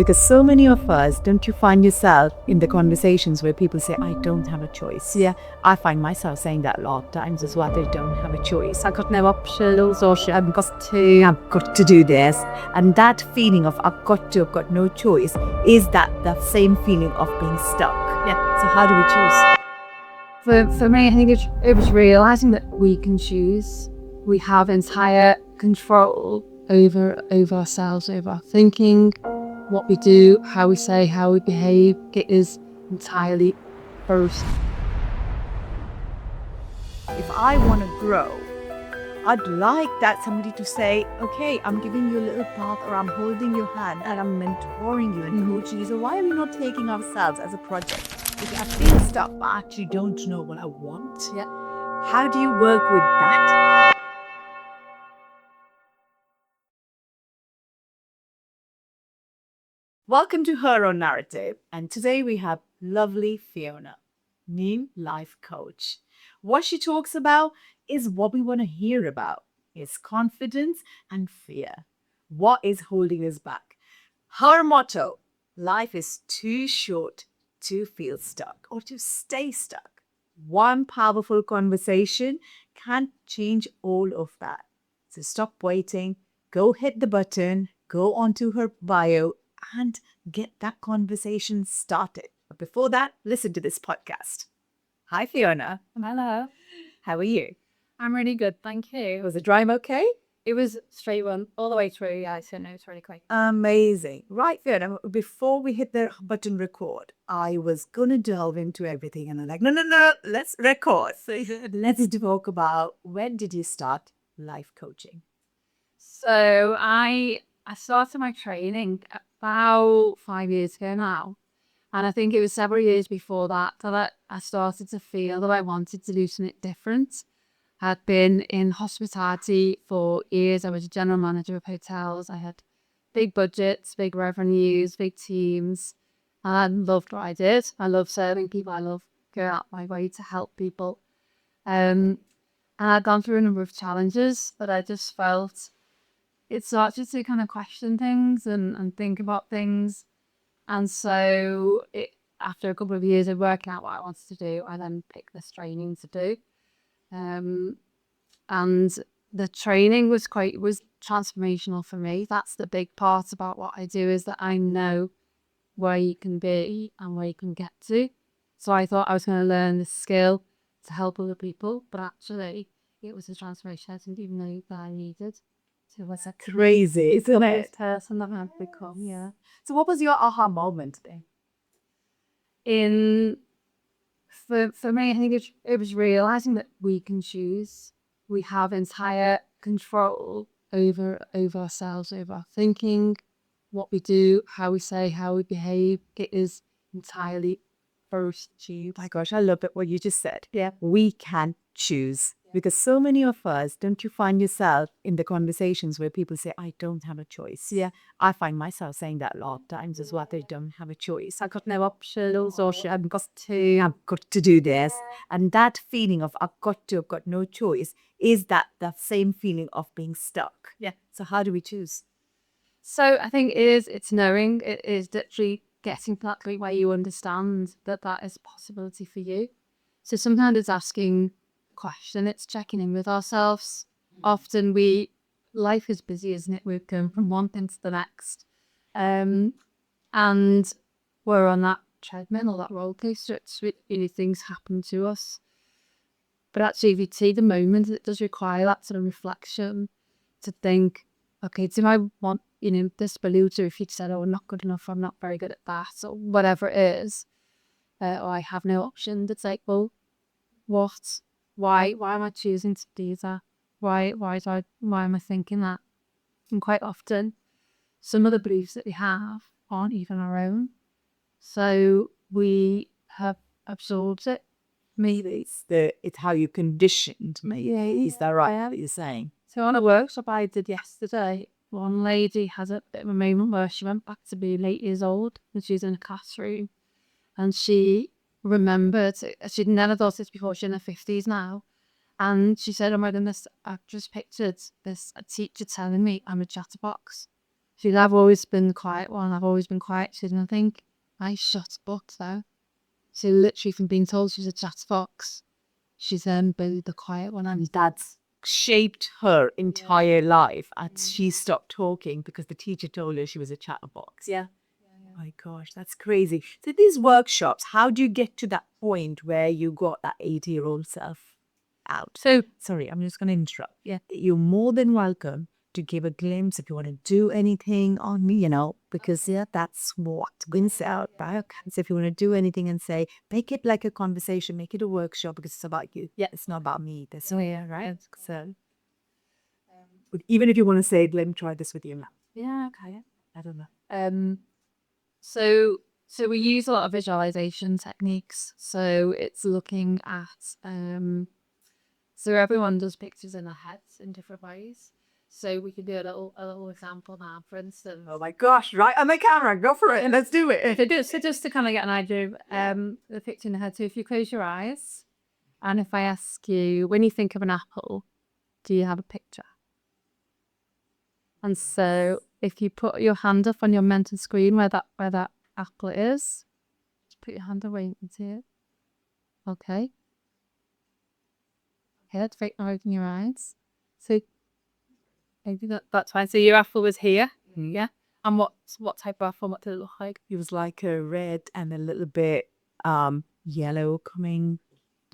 Because so many of us, don't you find yourself in the conversations where people say, I don't have a choice? Yeah, I find myself saying that a lot of times as well. I don't have a choice. I've got no options, or I've got to do this. And that feeling of I've got no choice is that the same feeling of being stuck. Yeah. So how do we choose? For me, I think it was realizing that we can choose. We have entire control over ourselves, over our thinking, what we do, how we say, how we behave. It is entirely ours. If I want to grow, I'd like that somebody to say, okay, I'm giving you a little path, or I'm holding your hand and I'm mentoring you and coaching you. So why are we not taking ourselves as a project? If I feel stuck, but I actually don't know what I want. Yeah. How do you work with that? Welcome to Her Own Narrative. And today we have lovely Fiona, new life coach. What she talks about is what we want to hear about. Is confidence and fear. What is holding us back? Her motto, life is too short to feel stuck or to stay stuck. One powerful conversation can change all of that. So stop waiting, go hit the button, go onto her bio and get that conversation started. But before that, listen to this podcast. Hi, Fiona. Hello. How are you? I'm really good, thank you. Was the drive okay? It was straight one all the way through. Yeah, so no, it's really quick. Amazing. Right, Fiona, before we hit the button record, I was going to delve into everything. And I'm like, no, let's record. So let's talk about, when did you start life coaching? So I started my training about 5 years ago now. And I think it was several years before that I started to feel that I wanted to do something different. I'd been in hospitality for years. I was a general manager of hotels. I had big budgets, big revenues, big teams. And I loved what I did. I love serving people. I love going out my way to help people. And I'd gone through a number of challenges, but I just felt it started to kind of question things and think about things. And so after a couple of years of working out what I wanted to do, I then picked this training to do. And the training was transformational for me. That's the big part about what I do, is that I know where you can be and where you can get to. So I thought I was going to learn this skill to help other people, but actually it was a transformation I didn't even know that I needed. So it was a Crazy, isn't it? person that I've become, yeah. So what was your aha moment then? For me, I think it was realizing that we can choose. We have entire control over ourselves, over our thinking, what we do, how we say, how we behave. It is entirely ours to choose. My gosh, I love it what you just said. Yeah. We can choose. Because so many of us, don't you find yourself in the conversations where people say, I don't have a choice? Yeah, I find myself saying that a lot of times as well. I don't have a choice. I've got no options, or I've got to do this. And that feeling of I've got no choice is that the same feeling of being stuck. Yeah. So how do we choose? So I think it's knowing, it is literally getting to that point where you understand that is a possibility for you. So sometimes it's asking question, it's checking in with ourselves. Often life is busy, isn't it? We're going from one thing to the next, and we're on that treadmill or that roller coaster. Things happen to us, but actually if you take the moment, it does require that sort of reflection to think, okay, do I want this belief, or if you said, oh, I'm not good enough, I'm not very good at that, or whatever it is, or I have no option, it's like, well, why am I choosing to do that? Why am I thinking that? And quite often, some of the beliefs that we have aren't even our own. So we have absorbed it. Maybe it's how you conditioned. Maybe is that right? What you're saying? So on a workshop I did yesterday, one lady has a bit of a moment where she went back to being 8 years old, and she's in a classroom, and she remembered, she'd never thought this before, she's in her 50s now, and she said, oh my goodness, I've just pictured a teacher telling me I'm a chatterbox. See, I've always been the quiet one. I've always been quiet. She didn't think I shut up though. So literally from being told she's a chat fox, she's been the quiet one. And That's shaped her entire life. And she stopped talking because the teacher told her she was a chatterbox. Yeah. Oh my gosh, that's crazy. So these workshops, how do you get to that point where you got that 80-year-old self out? so Sorry, I'm just going to interrupt. Yeah. You're more than welcome to give a glimpse if you want to do anything on me, because that's what wins out biocancer. If you want to do anything and say, make it like a conversation, make it a workshop because it's about you. Yeah, it's not about me. That's right. So, but even if you want to say, let me try this with you now. yeah, okay. I don't know. So we use a lot of visualization techniques. So it's looking at so everyone does pictures in their heads in different ways. So we can do a little example now, for instance. Oh my gosh, right on the camera, go for it. Let's do it. So just to kind of get an idea of the picture in the head. So if you close your eyes, and if I ask you, when you think of an apple, do you have a picture? And so if you put your hand up on your mental screen where that apple is, just put your hand away and you can see it. Okay. Okay, that's right now, open your eyes. So maybe that's fine. So your apple was here. Yeah. And what type of apple? What did it look like? It was like a red and a little bit yellow coming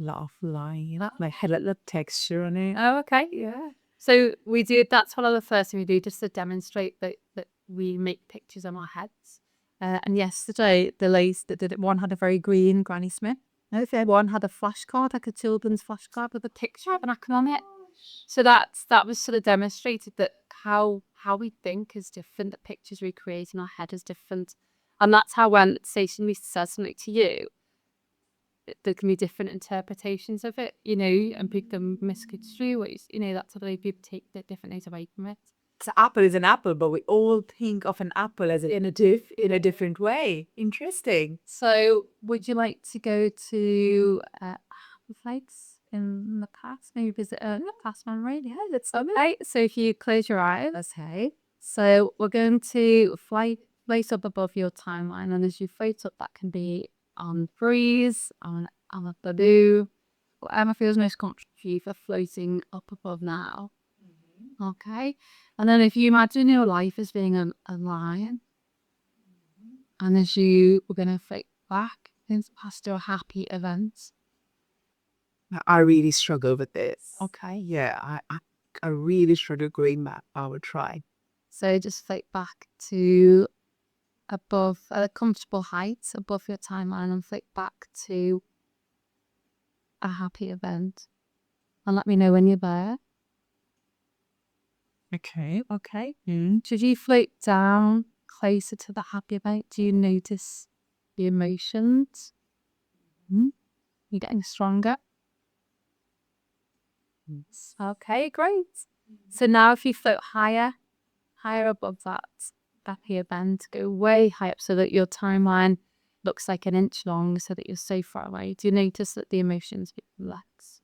off line. Like had a little texture on it. Oh, okay. Yeah. So we do, that's one of the first thing we do, just to demonstrate that we make pictures in our heads. And yesterday, the ladies that did it, one had a very green Granny Smith. One had a flashcard, like a children's flashcard with a picture of an apple on it. So that was sort of demonstrated that how we think is different, the pictures we create in our head is different. And that's how when say somebody says something to you, there can be different interpretations of it, and people can misconstrue ways, that's how they people take the different things away from it. So apple is an apple, but we all think of an apple as in a different way. Interesting. So would you like to go to flights in the past? Maybe visit a past memory? Yeah, that's okay. So if you close your eyes, okay. So we're going to place up above your timeline, and as you float up, that can be on breeze, on a balloon, whatever feels most comfortable for you for floating up above now. Okay. And then if you imagine your life as being a lion, and as you were going to float back into past your happy events. I really struggle with this. Okay. Yeah, I really struggle growing that. I would try. So just float back to above a comfortable height above your timeline and float back to a happy event. And let me know when you're there. Okay. Should you float down closer to the happy event? Do you notice the emotions? You're getting stronger. Okay, great. So now if you float higher above that happy event, go way high up so that your timeline looks like an inch long, so that you're so far away. Do you notice that the emotions relax?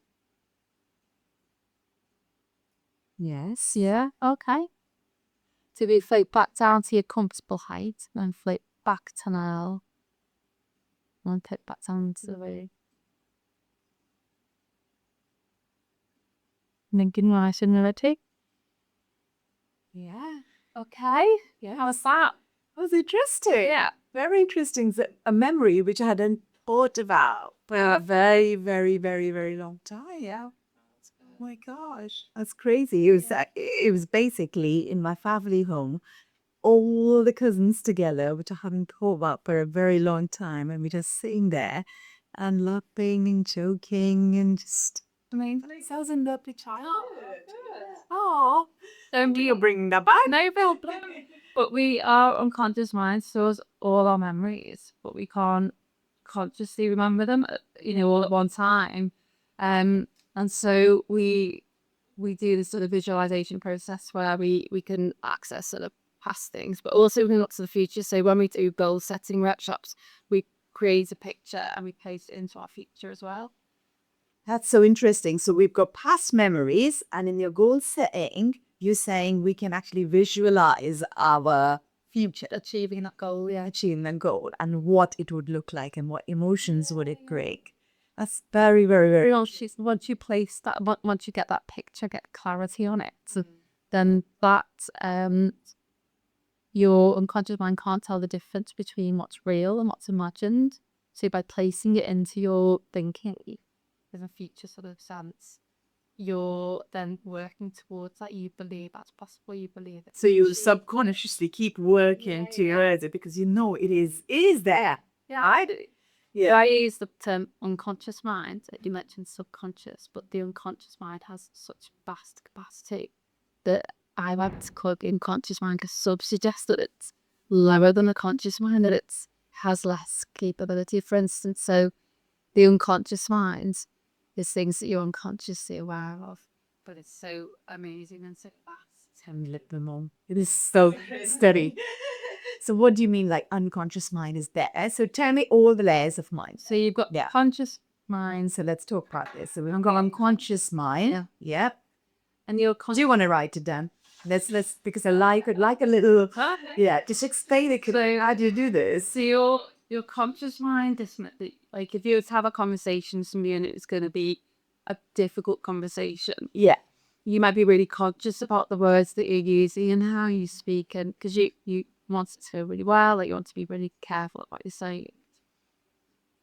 Yes. Yeah, okay. So we float back down to your comfortable height, then float back to now, and then float back down to the and then good nice and relative. Yeah. Okay. Yeah. How was that? That was interesting. Yeah. Very interesting. It's a memory which I hadn't thought about for a very, very, very, very long time. Yeah. Oh my gosh, that's crazy. It was basically in my family home, all the cousins together, which I haven't thought about for a very long time, and we're just sitting there and laughing and joking and just. I mean, it sounds a lovely childhood. Oh, Don't you're bringing that back. No, Bill. But our unconscious mind stores all our memories, but we can't consciously remember them, all at one time. And so we do this sort of visualization process where we can access sort of past things, but also we can look to the future. So when we do goal setting workshops, we create a picture and we place it into our future as well. That's so interesting. So we've got past memories, and in your goal setting, you're saying we can actually visualize our future, Achieving that goal, yeah. achieving that goal, and what it would look like and what emotions would it bring. That's very, very, very Once you place that, once you get that picture, get clarity on it, then that your unconscious mind can't tell the difference between what's real and what's imagined. So by placing it into your thinking in a future sort of sense, you're then working towards that. You believe that's possible. You believe it. So you subconsciously keep working towards it because you know it is there. Yeah, Right? yeah. I use the term unconscious mind. You mentioned subconscious, but the unconscious mind has such vast capacity that I like to call the unconscious mind because sub suggests that it's lower than the conscious mind, that it has less capability, for instance. So the unconscious mind is things that you're unconsciously aware of, but it's so amazing and so vast. Tell me a little bit more. It is so steady. So what do you mean like unconscious mind is there? So tell me all the layers of mind. So you've got conscious mind. So let's talk about this. So we've got unconscious mind. Yeah. Yep. And your Do you want to write it down? Let's because I like it, like a little just explain it. So How do you do this? So your conscious mind is like if you were to have a conversation with somebody and it's going to be a difficult conversation, Yeah. you might be really conscious about the words that you're using and how you speak, and because you want it to go really well, like you want to be really careful about what you're saying.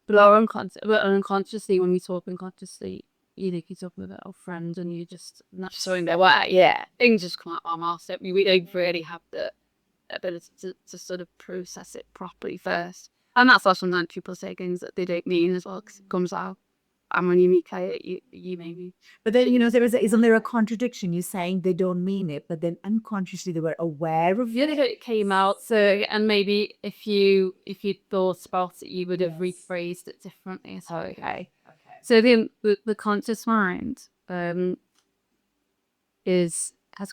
But unconsciously, when we talk unconsciously, you talk with a friend and you just not showing their way. Things just come out of our mouth. So we don't really have the ability to sort of process it properly first. And that's why sometimes people say things that they don't mean as well, because it comes out. And when you meet it, you maybe. But then, isn't there a contradiction? You're saying they don't mean it, but then unconsciously they were aware of it. It came out. So, and maybe if you thought about it, you would have rephrased it differently. So, okay. So the conscious mind has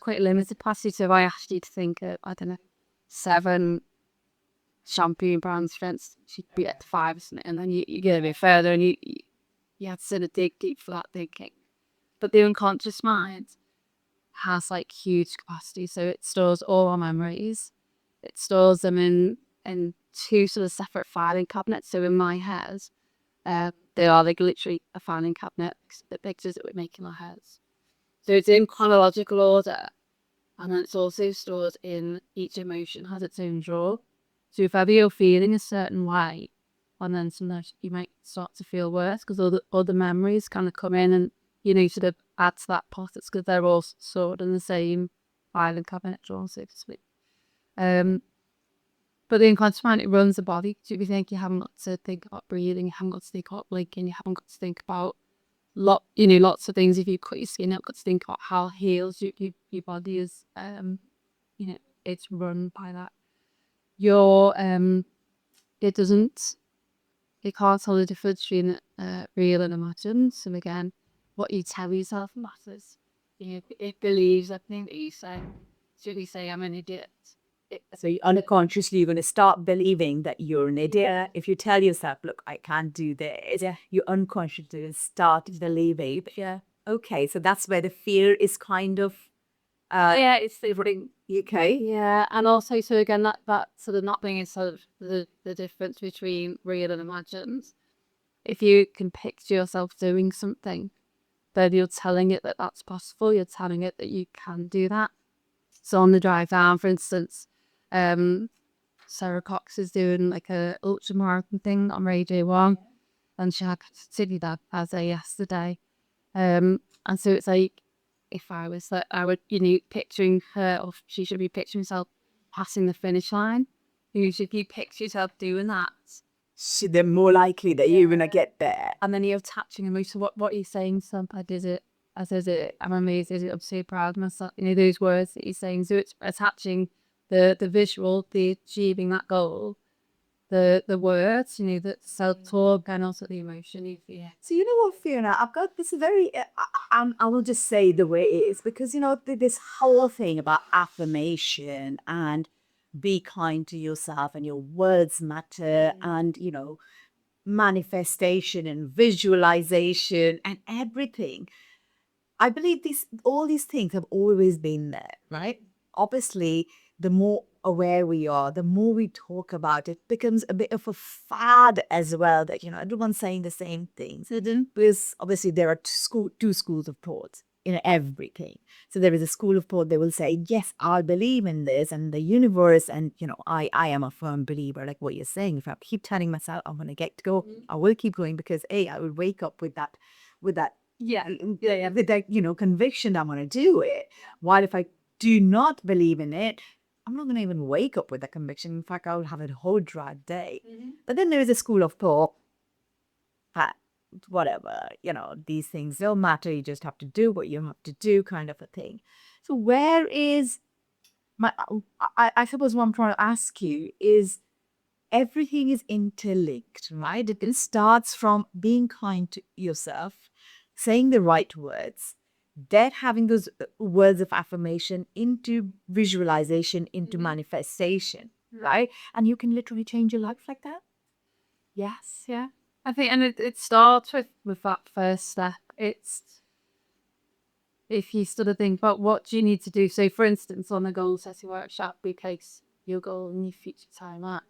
quite a limited capacity. So if I asked you to think of, I don't know, 7 shampoo brands, for instance, you'd be at 5 or something, and then you get a bit further and you have to sort of dig deep for that thinking. But the unconscious mind has like huge capacity, so it stores all our memories. It stores them in 2 sort of separate filing cabinets. So in my head, they are like literally a filing cabinet, the pictures that we make in our heads. So it's in chronological order, and then it's also stored in each emotion has its own drawer. So if ever you're feeling a certain way, and then sometimes you might start to feel worse because all the memories kind of come in and, sort of add to that pot. It's because they're all stored in the same filing cabinet drawer, so to speak. But the unconscious mind, it runs the body. So if you think you haven't got to think about breathing, you haven't got to think about blinking, you haven't got to think about lots of things. If you cut your skin, you've got to think about how it heals. Your body is, it's run by that. It can't tell the difference between real and imagined. So again, what you tell yourself matters. It believes everything that you say. So if you say, I'm an idiot. So unconsciously, you're going to start believing that you're an idiot. If you tell yourself, look, I can't do this, you unconsciously start believing. Okay, so that's where the fear is kind of... it's the ring. Okay. Yeah, and also, so again, that sort of not being is sort of the difference between real and imagined. If you can picture yourself doing something, then you're telling it that that's possible. You're telling it that you can do that. So on the drive down, for instance, Sarah Cox is doing like a ultramarathon thing on Radio 1, and she had Sydney that as a yesterday. And so it's like, if I was that, I would, picturing her, or she should be picturing herself passing the finish line. You should be picture yourself doing that. So they're more likely that you're going to get there. And then you're attaching them. So what you're saying, Sam, I did it. I said it. I'm amazed. I'm so proud of myself. Those words that you're saying. So it's attaching the visual, the achieving that goal, the words, the self-talk, and also the emotion. Yeah. So you know what, Fiona, I've got this very, I will just say the way it is, because, this whole thing about affirmation and be kind to yourself and your words matter, and, manifestation and visualization and everything. I believe all these things have always been there, right? Obviously, the more aware we are, the more we talk about it, becomes a bit of a fad as well. That everyone's saying the same things. Because obviously there are two schools of thought in everything. So there is a school of thought. They will say, "Yes, I believe in this and the universe, and I am a firm believer." Like what you're saying. If I keep telling myself I'm gonna get to go, I will keep going because I will wake up with that yeah, with that, conviction that I'm going to do it. While if I do not believe in it, I'm not going to even wake up with that conviction. In fact, I will have a whole dry day. But then there is a school of thought that whatever, these things don't matter. You just have to do what you have to do, kind of a thing. So where is my, I suppose what I'm trying to ask you is, everything is interlinked, right? It starts from being kind to yourself, saying the right words, then having those words of affirmation into visualization, into manifestation, right? And you can literally change your life like that. Yes, yeah. I think, and it starts with that first step. It's if you sort of think about what do you need to do. So, for instance, on the goal setting workshop, we place your goal in your future time at.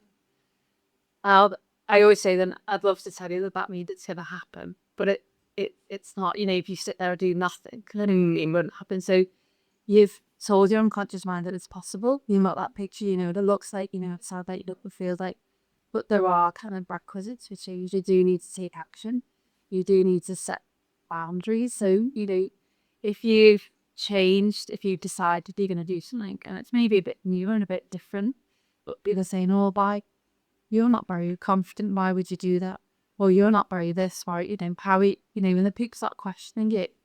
I always say, then I'd love to tell you that that means it's going to happen, but it's not. If you sit there and do nothing, then it won't happen. So you've told your unconscious mind that it's possible. You've got that picture, what it looks like, it sounds like, it feels like. But there are kind of requisites which you do need to take action. You do need to set boundaries. So, if you've changed, if you've decided you're going to do something and it's maybe a bit new and a bit different, but people are saying, oh, you're not very confident, why would you do that? Or you're not very this, why, how, when the people start questioning it.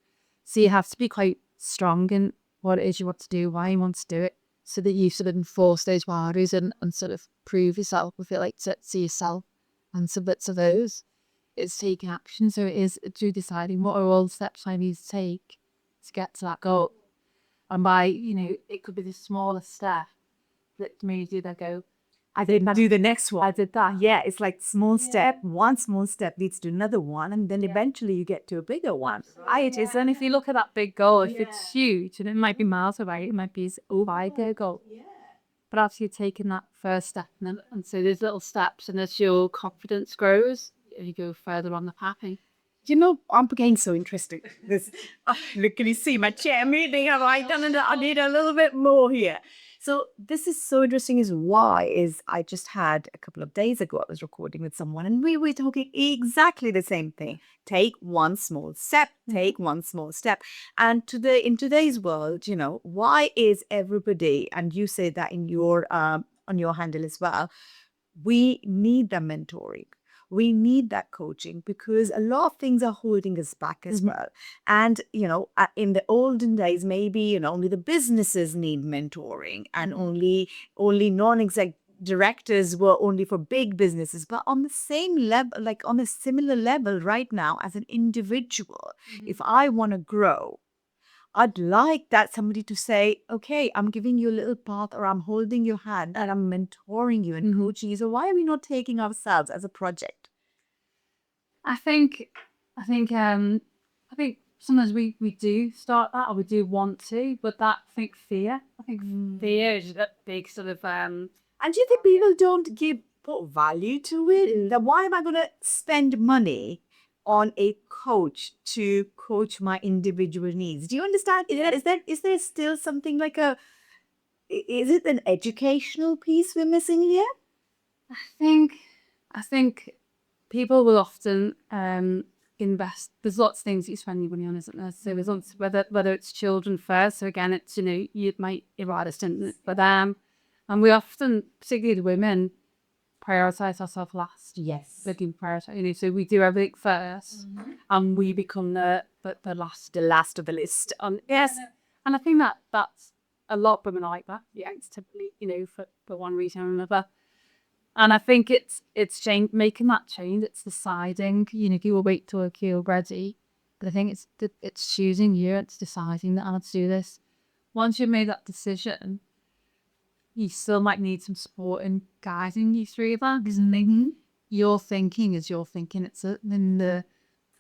So you have to be quite strong in what it is you want to do, why you want to do it, so that you sort of enforce those values and sort of prove yourself, if you like, to yourself. And some bits of those is taking action. So it is through deciding what are all the steps I need to take to get to that goal. And by, it could be the smallest step that made you then go, I did do the next one. I did that. Yeah, it's like small step. One small step leads to another one, and then eventually you get to a bigger one. It is. And if you look at that big goal, if it's huge, and it might be miles away, it might be a 5 year goal. But after you've taken that first step, and so there's little steps, and as your confidence grows, you go further on the path. I'm getting so interested. Look, can you see my chair moving? Have I done it? I need a little bit more here. So this is so interesting. Is I just had a couple of days ago, I was recording with someone and we were talking exactly the same thing. Take one small step, take one small step. And in today's world, why is everybody, and you say that in your on your handle as well, we need the mentoring. We need that coaching because a lot of things are holding us back as well. And, in the olden days, maybe, only the businesses need mentoring and only non-exec directors were only for big businesses. But on the same level, like on a similar level right now as an individual, if I want to grow, I'd like that somebody to say, okay, I'm giving you a little path or I'm holding your hand and I'm mentoring you and coaching you. So why are we not taking ourselves as a project? I think, I think, I think sometimes we do start that or we do want to, but I think fear is a big sort of, And do you think people don't put value to it? Then why am I going to spend money on a coach to coach my individual needs? Do you understand? Is there still something like is it an educational piece we're missing here? I think people will often invest. There's lots of things you spend your money on, isn't there? So there's whether it's children first. So again, it's you might eradicate it for them, and we often, particularly the women, prioritize ourselves last. Yes. Looking prioritize, so we do everything first, and we become the last. The last of the list. Yes, and I think that's a lot of women are like that. Yeah, it's typically for one reason or another. And I think it's change, making that change. It's deciding, you will wait till you're ready. But I think it's choosing you. It's deciding that I want to do this. Once you've made that decision, you still might need some support in guiding you through that. Because your thinking is your thinking. It's in the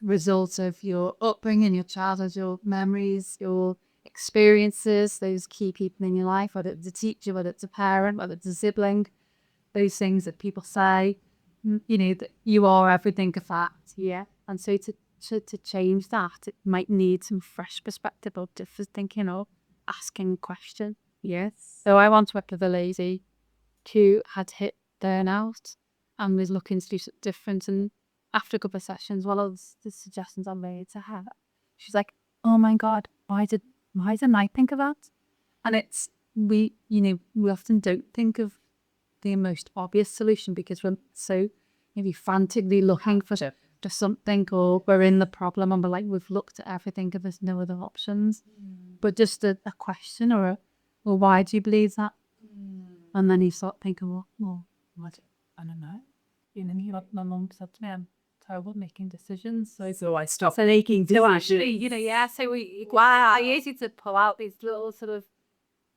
result of your upbringing, your childhood, your memories, your experiences, those key people in your life, whether it's a teacher, whether it's a parent, whether it's a sibling, those things that people say, that you are everything of that. Yeah. And so to change that, it might need some fresh perspective or different thinking or asking a question. Yes. So I once worked with a lady who had hit burnout and was looking to do something different. And after a couple of sessions, one of the suggestions I made to her, she's like, "Oh my God, why didn't I think of that?" And it's we often don't think of the most obvious solution because we're so maybe frantically looking for something, or we're in the problem and we're like, we've looked at everything and there's no other options. But just a question or well, why do you believe that? And then you start thinking, well, I don't know. My mum said to me, I'm terrible at making decisions. So I stopped So making so decisions. actually, so I use it to pull out these little sort of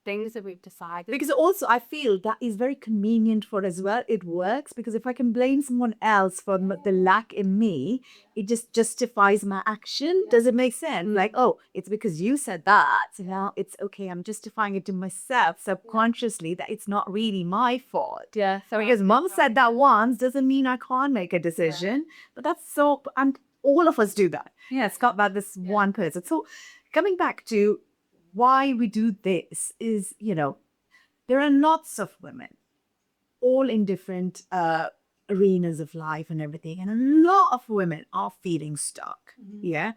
things that we've decided. Because also I feel that is very convenient for as well. It works because if I can blame someone else for the lack in me, it just justifies my action. Does it make sense? Like, oh, it's because you said that. So now it's okay. I'm justifying it to myself subconsciously that it's not really my fault. Yeah. So because mom said that once doesn't mean I can't make a decision. But that's so, and all of us do that. Yeah, it's not about this one person. So coming back to why we do this is, there are lots of women, all in different arenas of life and everything. And a lot of women are feeling stuck. Yeah.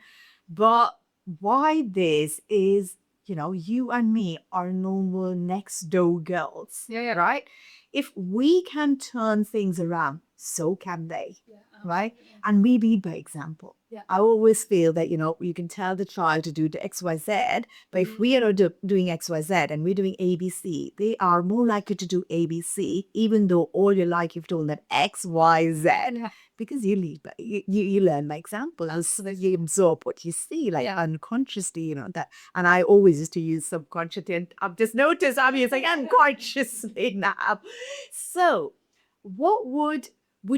But why this is, you and me are normal next door girls. Yeah. Right? If we can turn things around, so can they. Right? And we lead by example. Yeah. I always feel that, you can tell the child to do the XYZ, but if we are doing XYZ and we're doing ABC, they are more likely to do ABC, even though all your life you've told them XYZ, because you lead by, you learn by example, and so that you absorb what you see, like unconsciously, that. And I always used to use subconsciously, and I've just noticed I'm using unconsciously now. So, what would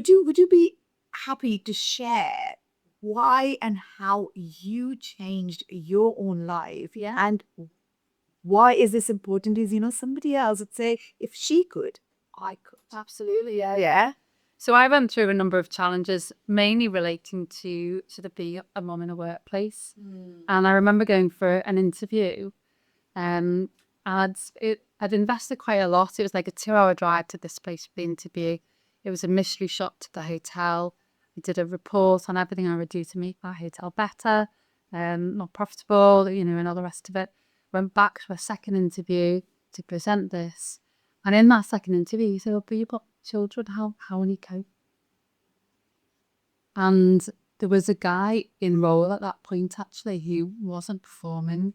you be happy to share why and how you changed your own life? Yeah. And why is this important is, somebody else would say, if she could, I could. Absolutely. Yeah. Yeah. So I went through a number of challenges, mainly relating to sort of being a mum in a workplace. And I remember going for an interview, and I'd invested quite a lot. It was like a 2-hour drive to this place for the interview. It was a mystery shop to the hotel. I did a report on everything I would do to make that hotel better, more profitable, and all the rest of it. Went back to a second interview to present this. And in that second interview, he said, "Oh, but you've got children, how will you cope?" And there was a guy in role at that point, actually, who wasn't performing.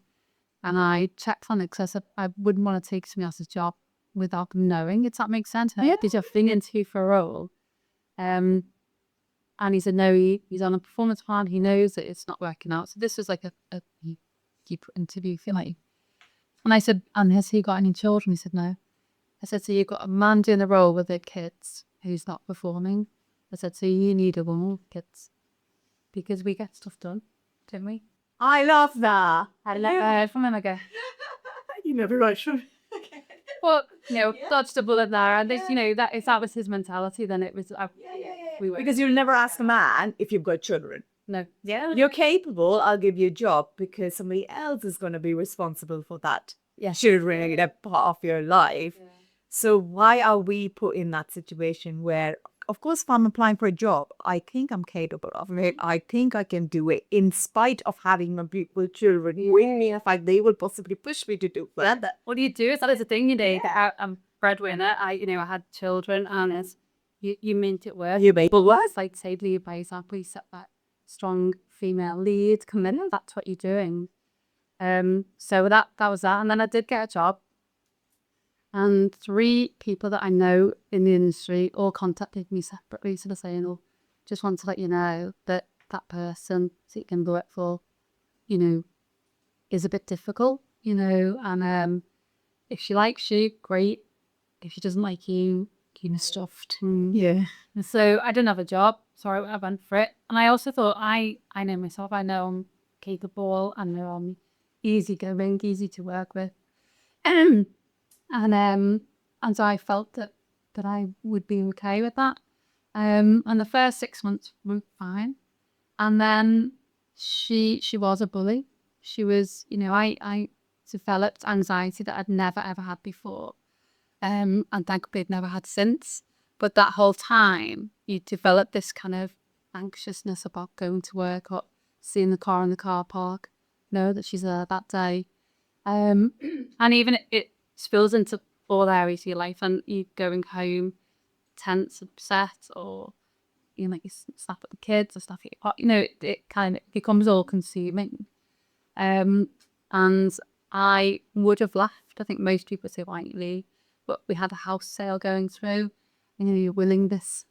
And I checked on it because I said, I wouldn't want to take somebody else's job without them knowing. Does that make sense? Yeah. Did you thing into for a role? And he said, no, he's on a performance plan. He knows that it's not working out. So this was like a deep interview, if you like. And I said, and has he got any children? He said, no. I said, so you've got a man doing the role with the kids who's not performing. I said, so you need a woman with kids because we get stuff done, don't we? I love that. I heard from him again. You never right from. Well, dodged a bullet there, and this, that if that was his mentality, then it was. We were. Because you'll never ask a man if you've got children. No. Yeah. You're capable, I'll give you a job because somebody else is going to be responsible for that. Yeah. Children are part of your life. Yeah. So why are we put in that situation where, of course, if I'm applying for a job, I think I'm capable of it. I think I can do it in spite of having my beautiful children. In fact, they will possibly push me to do that. What do you do? That is the thing, I'm breadwinner. I had children, and you meant it work. You made it work. It's like, say, lead by example. You set that strong female lead, come in, that's what you're doing. So that was that. And then I did get a job. And 3 people that I know in the industry all contacted me separately, sort of saying, "Oh, just want to let you know that that person that you can work for, is a bit difficult, and if she likes you, great. If she doesn't like you, stuffed. Yeah. And so I didn't have a job, so I went for it. And I also thought, I know myself. I know I'm capable. I know I'm easygoing, easy to work with. and and so I felt that I would be okay with that. And the first 6 months were fine. And then she was a bully. She was, I developed anxiety that I'd never ever had before. And thankfully I'd never had since. But that whole time, you develop this kind of anxiousness about going to work or seeing the car in the car park, know that she's there that day. And even it spills into all areas of your life, and you going home tense, upset, or like you snap at the kids or stuff. It kind of becomes all consuming. And I would have left. I think most people say, why don't you leave? But we had a house sale going through. You're willing this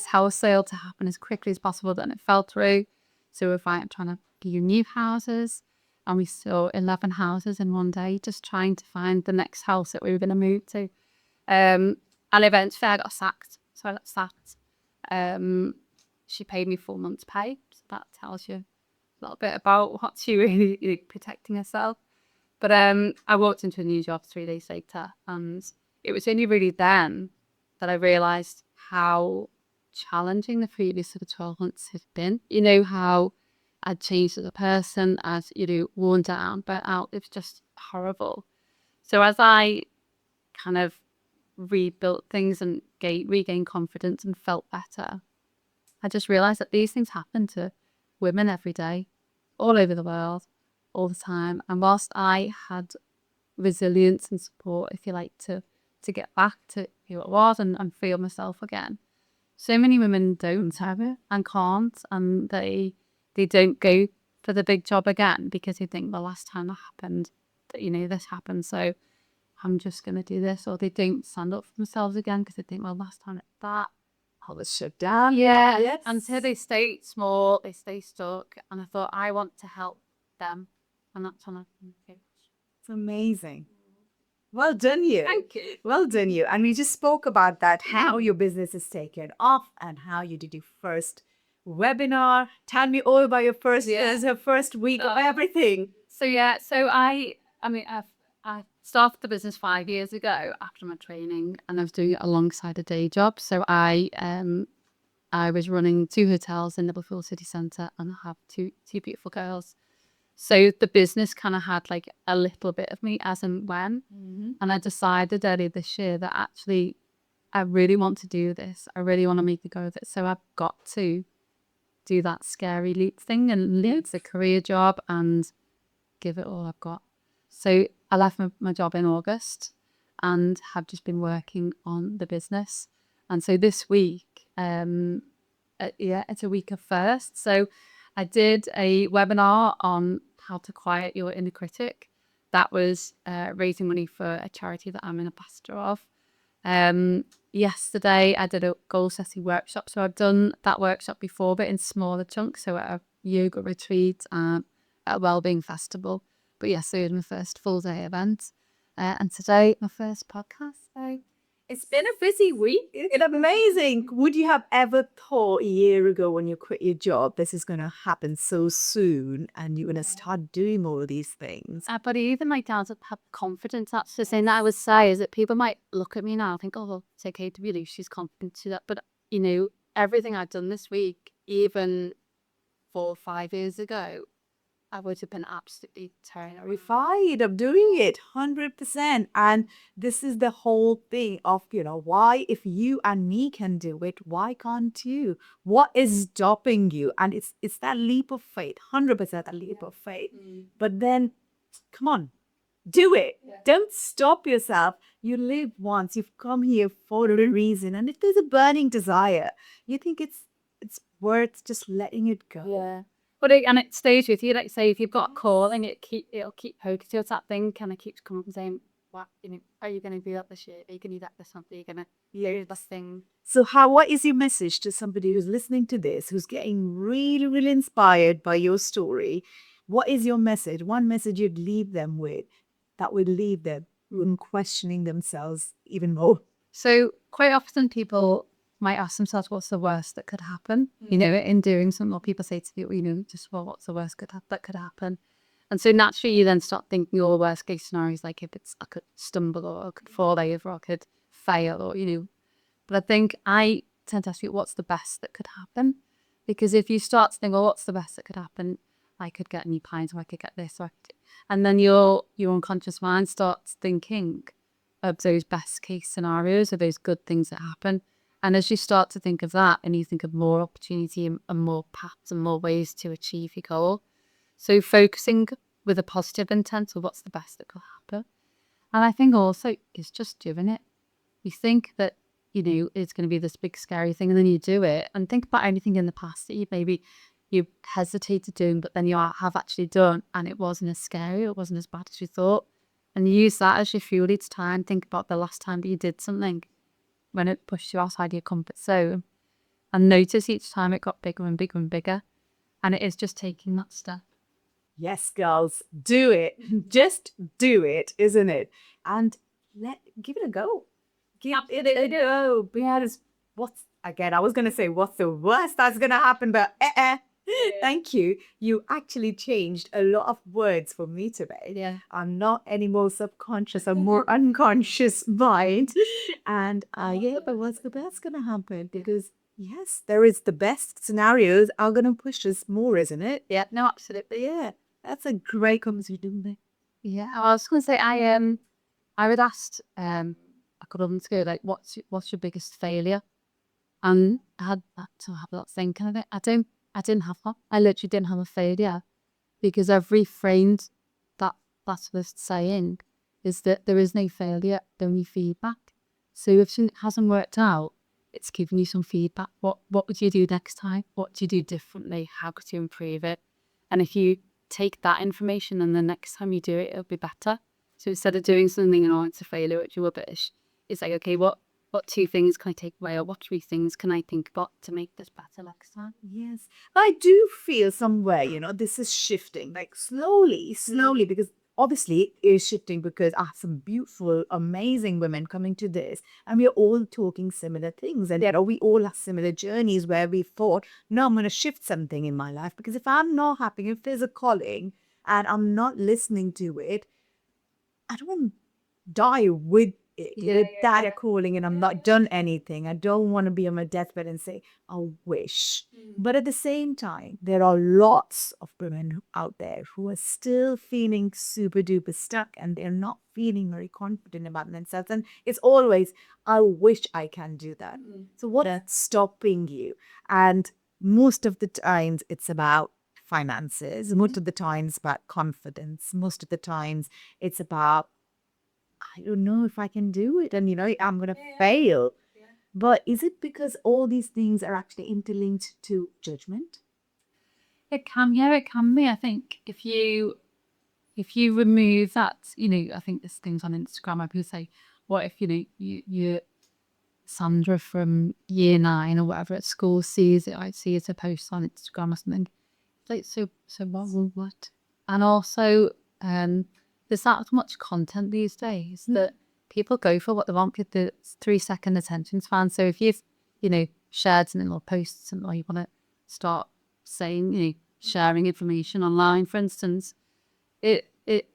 house sale to happen as quickly as possible. Then it fell through. So we're trying to view new houses. And we saw 11 houses in one day, just trying to find the next house that we were going to move to. And eventually I got sacked. So I got sacked. She paid me 4 months' pay. So that tells you a little bit about what she really protecting herself. But I walked into a new job 3 days later, and it was only really then that I realised how challenging the previous sort of 12 months had been. How I'd changed as a person, as worn down, burnt out. It was just horrible. So as I kind of rebuilt things and regained confidence and felt better, I just realised that these things happen to women every day, all over the world, all the time. And whilst I had resilience and support, if you like, to get back to who I was and feel myself again, so many women don't have it and can't, and they don't go for the big job again because they think the last time that happened, that this happened, so I'm just going to do this. Or they don't stand up for themselves again because they think, well, last time it's that, I was shut down. yeah. Yes. And so they stay small, they stay stuck. And I thought, I want to help them. And that's when I It's amazing. Well done, you. Thank you. Well done, you. And we just spoke about that, how your business is taken off and how you did your first webinar. Tell me all about your first, first week of everything. So I started the business 5 years ago after my training, and I was doing it alongside a day job. So I was running 2 hotels in Liverpool city centre, and I have two beautiful girls. So the business kind of had like a little bit of me as and when. And I decided earlier this year that actually I really want to do this. I really want to make a go of it. So I've got to do that scary leap thing and leave the career job and give it all I've got. So I left my job in August and have just been working on the business. And so this week, it's a week of first. So I did a webinar on how to quiet your inner critic. That was raising money for a charity that I'm an ambassador of. Yesterday I did a goal setting workshop. So I've done that workshop before, but in smaller chunks. So at a yoga retreat and at a wellbeing festival. But yesterday was my first full day event. And today my first podcast. So it's been a busy week. It's amazing. Would you have ever thought a year ago when you quit your job, this is going to happen so soon and you're going to start doing all of these things? But even my dad have confidence. That's the thing that I would say, is that people might look at me now and think, oh, well, it's okay to be loose. She's confident to that. But, everything I've done this week, even 4 or 5 years ago, I would have been absolutely terrified of doing it, 100%. And this is the whole thing of, why, if you and me can do it, why can't you? What is stopping you? And it's that leap of faith, 100% that leap of faith. But then, come on, do it. Don't stop yourself. You live once. You've come here for a reason. And if there's a burning desire, you think it's worth just letting it go. Yeah. But it stays with you. Like, say, if you've got a calling, it'll keep poking you. It's that thing kind of keeps coming up and saying, "What, are you going to do that this year? Are you going to do that this month? Are you going to do this thing?" So what is your message to somebody who's listening to this, who's getting really, really inspired by your story? What is your message? One message you'd leave them with that would leave them questioning themselves even more. So quite often people might ask themselves, what's the worst that could happen? You know, in doing something, or people say to you, you know, just, well, what's the worst that could happen? And so naturally you then start thinking your worst case scenarios, like if it's, I could stumble, or I could fall over, or I could fail, or, you know. But I think I tend to ask you, what's the best that could happen? Because if you start to think, well, what's the best that could happen? I could get a new pint, or I could get this, or I could... and then your unconscious mind starts thinking of those best case scenarios, or those good things that happen. And as you start to think of that, and you think of more opportunity and more paths and more ways to achieve your goal, so focusing with a positive intent of what's the best that could happen. And I think also it's just doing it. You think that, you know, it's going to be this big scary thing, and then you do it. And think about anything in the past that you hesitated doing, but then you have actually done, and it wasn't as scary, it wasn't as bad as you thought. And use that as your fuel each time. Think about the last time that you did something when it pushed you outside your comfort zone, and notice each time it got bigger and bigger and bigger. And it is just taking that step. Yes, girls, do it. Just do it, isn't it? And give it a go. Give it a go. Because what's again? I was gonna say what's the worst that's gonna happen, but thank you. You actually changed a lot of words for me today. Yeah. I'm not any more subconscious. I'm more unconscious mind. And yeah, but what's the best gonna happen? Because yes, there is the best scenarios are gonna push us more, isn't it? Yeah, no, absolutely. Yeah, that's a great conversation. Yeah, I was going to say, I would ask a couple of months ago, like, what's your biggest failure? And I had to have that thinking. I didn't have that. I literally didn't have a failure, because I've reframed that. That's the saying, is that there is no failure, only feedback. So if something hasn't worked out, it's giving you some feedback. What would you do next time? What do you do differently? How could you improve it? And if you take that information, and the next time you do it, it'll be better. So instead of doing something and it's a failure, which you're rubbish, it's like, okay, what 2 things can I take away, or what 3 things can I think about to make this better next time? Yes, I do feel somewhere, this is shifting, like slowly, because obviously it is shifting because I have some beautiful, amazing women coming to this, and we're all talking similar things. And we all have similar journeys where we thought, no, I'm going to shift something in my life because if I'm not happy, if there's a calling and I'm not listening to it, I don't want to die with it. That calling and I'm not done anything. I don't want to be on my deathbed and say, I wish. But at the same time, there are lots of women out there who are still feeling super duper stuck and they're not feeling very confident about themselves. And it's always, I wish I can do that. So what's stopping you? And most of the times it's about finances. Most of the times about confidence. Most of the times it's about I don't know if I can do it and I'm going to fail. But is it because all these things are actually interlinked to judgment? It can, yeah, it can be. I think if you remove that, I think there's things on Instagram where people say, what if, you Sandra from year 9 or whatever at school sees it, I see it a post on Instagram or something. Like, so what? And also, there's that much content these days that people go for what they want with the 3-second attention span. So if you've, shared something or posted something, or you want to start saying, sharing information online, for instance, if it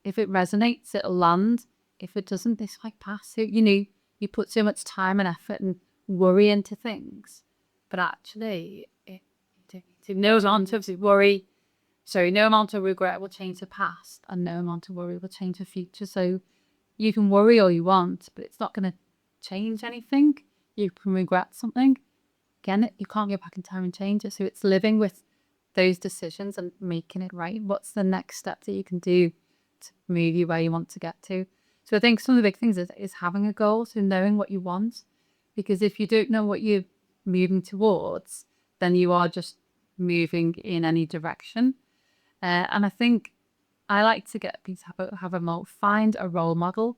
resonates, it'll land. If it doesn't, this might pass. So, you put so much time and effort and worry into things, but actually, no amount of worry, sorry, no amount of regret will change the past, and no amount of worry will change the future. So you can worry all you want, but it's not going to change anything. You can regret something. Again, you can't go back in time and change it. So it's living with those decisions and making it right. What's the next step that you can do to move you where you want to get to? So I think some of the big things is having a goal, so knowing what you want. Because if you don't know what you're moving towards, then you are just moving in any direction. And I think I like to get people to find a role model.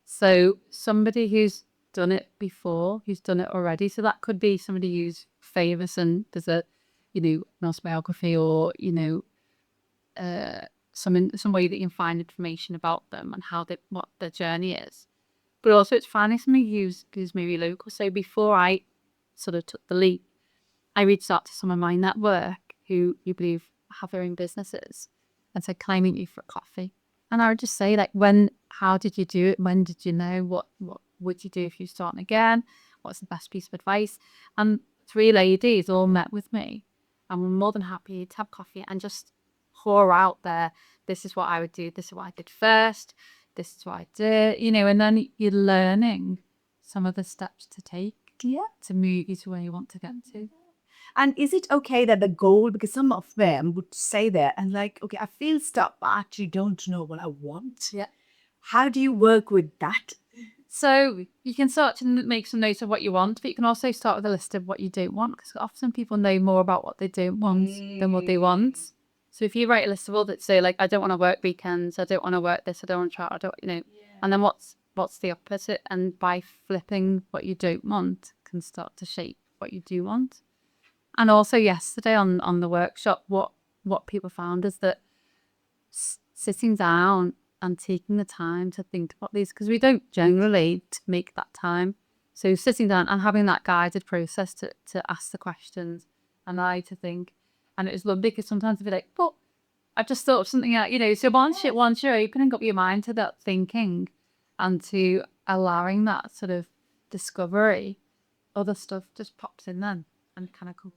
So somebody who's done it before, who's done it already. So that could be somebody who's famous and there's a, an autobiography, or, some way that you can find information about them and what their journey is. But also it's finding somebody who's maybe local. So before I sort of took the leap, I reached out to some of my network who you believe have their own businesses and said, can I meet you for a coffee? And I would just say, like, how did you do it? When did you know? What would you do if you're starting again? What's the best piece of advice? And 3 ladies all met with me and were more than happy to have coffee and just pour out there. This is what I would do. This is what I did first. This is what I did, and then you're learning some of the steps to take to move you to where you want to get to. And is it okay that the goal, because some of them would say that and like, okay, I feel stuck, but I actually don't know what I want. Yeah. How do you work with that? So you can start to make some notes of what you want, but you can also start with a list of what you don't want, because often people know more about what they don't want than what they want. So if you write a list of all that, say like, I don't want to work weekends, I don't want to work this, I don't want to travel, I don't, and then what's the opposite? And by flipping what you don't want can start to shape what you do want. And also yesterday on the workshop, what people found is that sitting down and taking the time to think about these, because we don't generally make that time. So sitting down and having that guided process to ask the questions and I to think. And it was lovely because sometimes I'd be like, but I've just thought of something out, so once you're opening up your mind to that thinking and to allowing that sort of discovery, other stuff just pops in then. And kind of cool.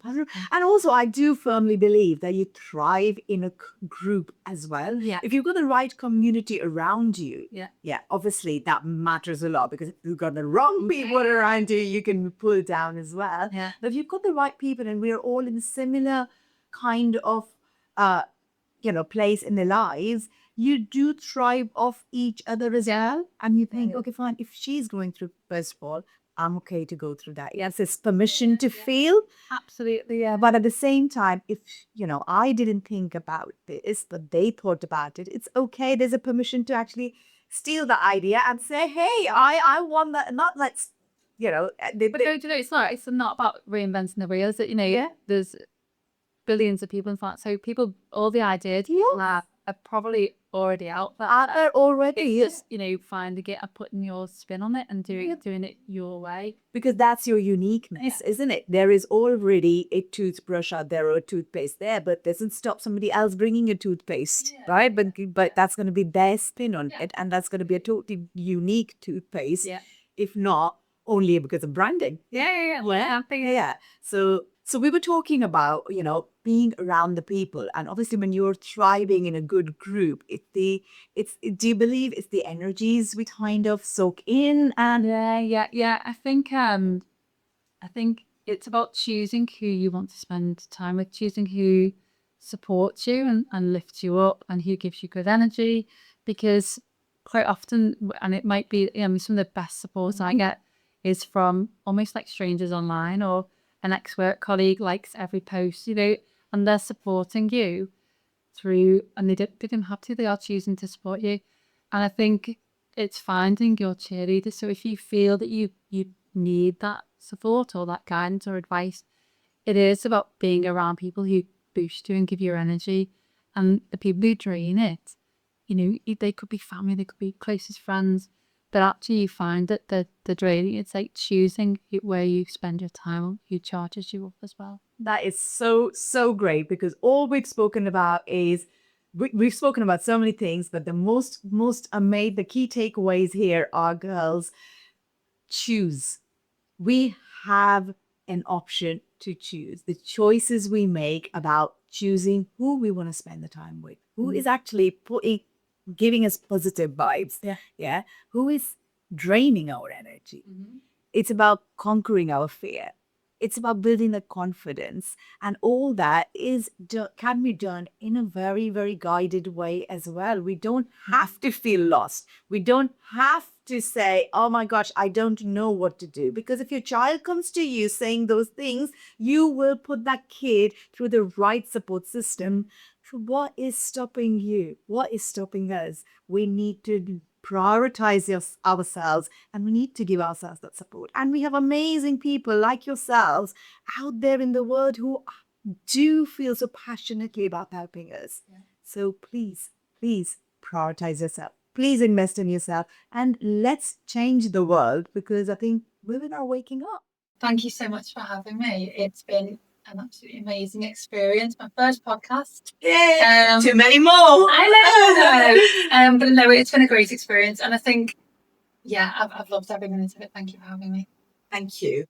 And also, I do firmly believe that you thrive in a group as well. Yeah. If you've got the right community around you, yeah, obviously that matters a lot, because if you've got the wrong people around you, you can be pulled down as well. Yeah. But if you've got the right people and we're all in a similar kind of, place in their lives, you do thrive off each other as well. And you think, okay, fine, if she's going through, first of all, I'm okay to go through that. Yes, it's permission to feel. Absolutely, yeah. But at the same time, if, I didn't think about this, but they thought about it, it's okay. There's a permission to actually steal the idea and say, hey, I want that. Not let's, But it's not about reinventing the wheel. Is it, there's billions of people in France. So all the ideas are probably already out there. Are already, it's just, finding it and putting your spin on it and doing it your way. Because that's your uniqueness, isn't it? There is already a toothbrush out there or a toothpaste there, but doesn't stop somebody else bringing a toothpaste, right? But that's going to be their spin on it, and that's going to be a totally unique toothpaste. Yeah. If not only because of branding. Yeah. So we were talking about, being around the people, and obviously when you're thriving in a good group, do you believe it's the energies we kind of soak in? And yeah. I think it's about choosing who you want to spend time with, choosing who supports you and lifts you up and who gives you good energy, because quite often, and it might be, some of the best support I get is from almost like strangers online, or an ex-work colleague likes every post, and they're supporting you through, and they didn't have to, they are choosing to support you. And I think it's finding your cheerleader. So if you feel that you need that support or that guidance or advice, it is about being around people who boost you and give you energy. And the people who drain it, they could be family, they could be closest friends, but actually you find that the draining, it's like choosing where you spend your time, who charges you up as well. That is so, so great, because all we've spoken about is, we've spoken about so many things, but the most amazing, the key takeaways here are, girls, choose. We have an option to choose. The choices we make about choosing who we want to spend the time with, who is actually giving us positive vibes, who is draining our energy. It's about conquering our fear. It's about building the confidence, and all that can be done in a very, very guided way as well. We don't have to feel lost. We don't have to say, oh my gosh, I don't know what to do. Because if your child comes to you saying those things, you will put that kid through the right support system. So what is stopping you? What is stopping us? We need to prioritize ourselves, and we need to give ourselves that support. And we have amazing people like yourselves out there in the world who do feel so passionately about helping us. So please prioritize yourself. Please invest in yourself and let's change the world, because I think women are waking up. Thank you so much for having me. It's been an absolutely amazing experience. My first podcast. Yeah, too many more. I know. But no, it's been a great experience. And I think, yeah, I've loved every minute of it. Thank you for having me. Thank you.